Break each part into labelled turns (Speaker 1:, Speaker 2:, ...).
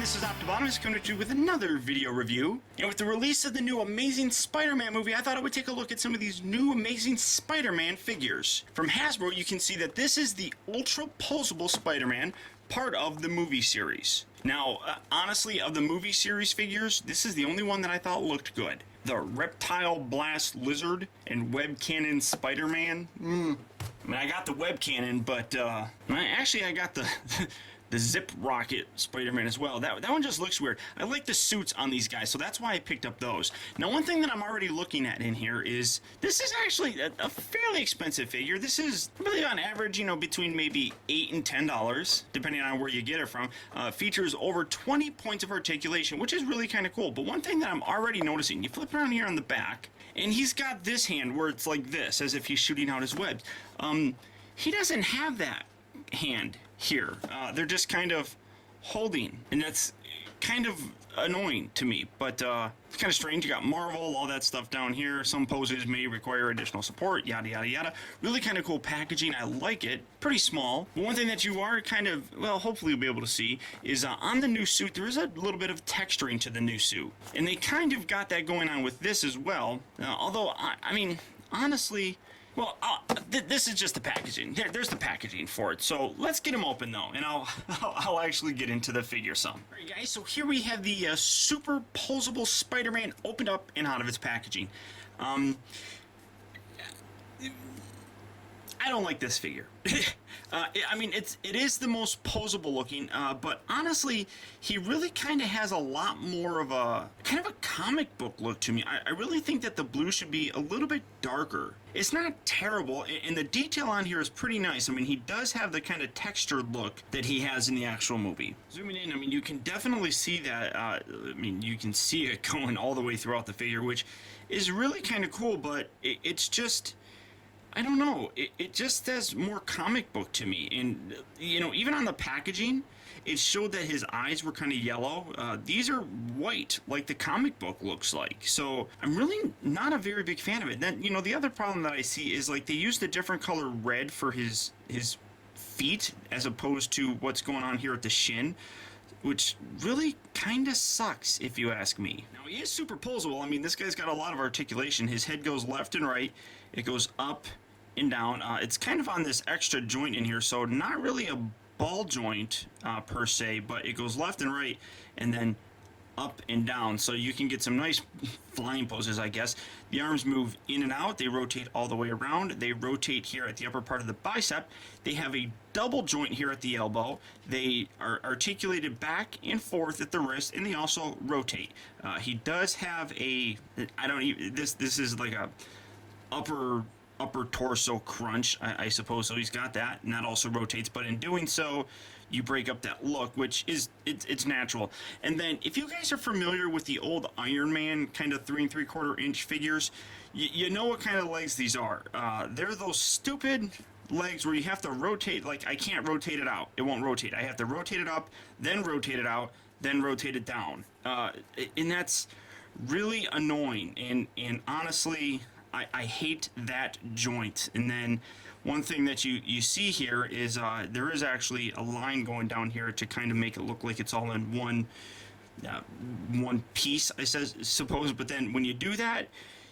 Speaker 1: this is Optibotimus coming at you with another video review. And with the release of the new Amazing Spider-Man movie, I thought I would take a look at some of these new Amazing Spider-Man figures. From Hasbro, you can see that this is the Ultra Poseable Spider-Man, part of the movie series. Now, honestly, of the movie series figures, this is the only one that I thought looked good. The Reptile Blast Lizard and Web Cannon Spider-Man. I mean, I got the Web Cannon, but I got the the Zip Rocket Spider-Man as well. That one just looks weird. I like the suits on these guys, so that's why I picked up those. Now, one thing that I'm already looking at in here is this is actually a fairly expensive figure. This is really on average, you know, between maybe $8 and $10, depending on where you get it from. Features over 20 points of articulation, which is really kind of cool. But one thing that I'm already noticing, you flip around here on the back, and he's got this hand where it's like this, as if he's shooting out his webs. He doesn't have that hand here. They're just kind of holding, and that's kind of annoying to me, but it's kind of strange. You got Marvel, all that stuff down here. Some poses may require additional support, yada yada yada. Really kind of cool packaging. I like it. Pretty small. But one thing that you are kind of, well, hopefully you'll be able to see is on the new suit, there is a little bit of texturing to the new suit, and they kind of got that going on with this as well. Although I mean, honestly, well, this is just the packaging. There's the packaging for it. So let's get them open though, and I'll actually get into the figure some. All right, guys. So here we have the Super Poseable Spider-Man opened up and out of its packaging. I don't like this figure. I mean, it is the most poseable looking, but honestly, he really kind of has a lot more of a comic book look to me. I really think that the blue should be a little bit darker. It's not terrible, and the detail on here is pretty nice. I mean, he does have the kind of textured look that he has in the actual movie. Zooming in, I mean, you can definitely see that. I mean, you can see it going all the way throughout the figure, which is really kind of cool, but it's just, I don't know, it just says more comic book to me. And, you know, even on the packaging, it showed that his eyes were kind of yellow. These are white, like the comic book looks like. So I'm really not a very big fan of it. Then, you know, the other problem that I see is, like, they used a different color red for his feet as opposed to what's going on here at the shin, which really kind of sucks if you ask me. Now, he is super poseable. I mean, this guy's got a lot of articulation. His head goes left and right. It goes up and down. It's kind of on this extra joint in here, so not really a ball joint per se, but it goes left and right and then up and down, so you can get some nice flying poses, I guess. The arms move in and out. They rotate all the way around. They rotate here at the upper part of the bicep. They have a double joint here at the elbow. They are articulated back and forth at the wrist, and they also rotate. He does have a, this is like a upper torso crunch, I suppose. So he's got that, and that also rotates, but in doing so, you break up that look, which is, it's natural. And then if you guys are familiar with the old Iron Man kind of 3 3/4 inch figures, you know what kind of legs these are. They're those stupid legs where you have to rotate. Like, I can't rotate it out, it won't rotate. I have to rotate it up, then rotate it out, then rotate it down, and that's really annoying. And honestly, I hate that joint. And then one thing that you see here is there is actually a line going down here to kind of make it look like it's all in one piece, I suppose. But then when you do that,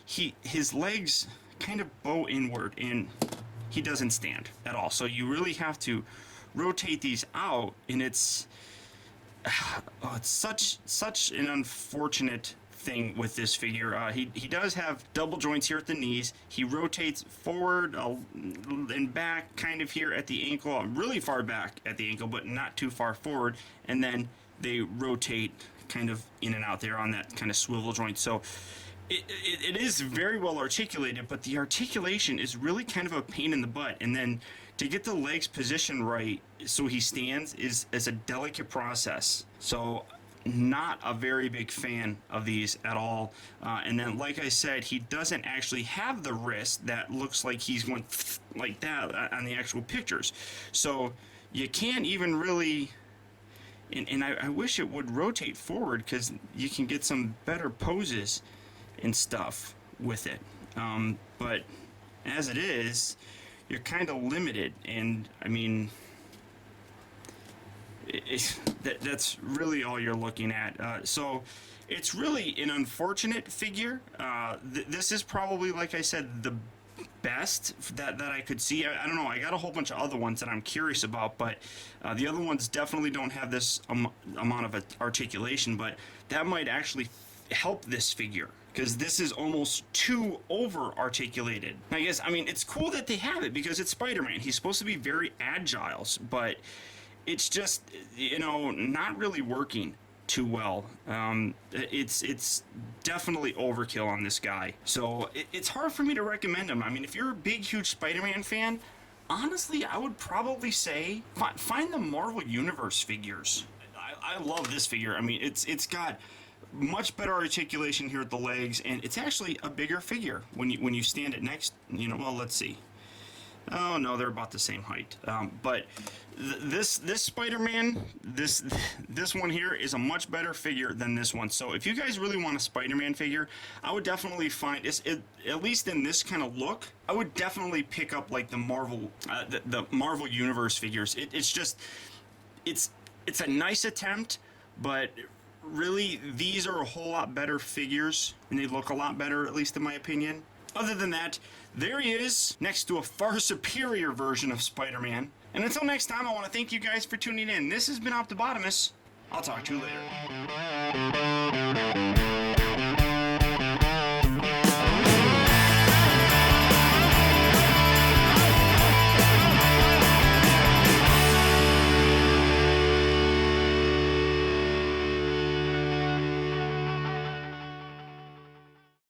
Speaker 1: his legs kind of bow inward, and he doesn't stand at all. So you really have to rotate these out, and it's such an unfortunate thing with this figure. He does have double joints here at the knees. He rotates forward and back kind of here at the ankle, really far back at the ankle, but not too far forward, and then they rotate kind of in and out there on that kind of swivel joint. So it is very well articulated, but the articulation is really kind of a pain in the butt. And then to get the legs positioned right so he stands is a delicate process. So not a very big fan of these at all. And then, like I said, he doesn't actually have the wrist that looks like he's going like that on the actual pictures. So you can't even really, and I wish it would rotate forward, because you can get some better poses and stuff with it. But as it is, you're kind of limited. And I mean, That's really all you're looking at. So it's really an unfortunate figure. This is probably, like I said, the best that I could see. I don't know. I got a whole bunch of other ones that I'm curious about, but the other ones definitely don't have this amount of articulation. But that might actually help this figure, because this is almost too over articulated. I guess, I mean, it's cool that they have it because it's Spider-Man. He's supposed to be very agile, but it's just, you know, not really working too well. It's definitely overkill on this guy. So it's hard for me to recommend him. I mean, if you're a big, huge Spider-Man fan, honestly, I would probably say find the Marvel Universe figures. I love this figure. I mean, it's got much better articulation here at the legs, and it's actually a bigger figure when you stand it next. You know, well, let's see. Oh no, they're about the same height. But this Spider-Man, this one here is a much better figure than this one. So if you guys really want a Spider-Man figure, I would definitely find at least in this kind of look, I would definitely pick up like the Marvel Universe figures. It's a nice attempt, but really these are a whole lot better figures, and they look a lot better, at least in my opinion. Other than that, there he is, next to a far superior version of Spider-Man. And until next time, I want to thank you guys for tuning in. This has been Optibotimus. I'll talk to you later.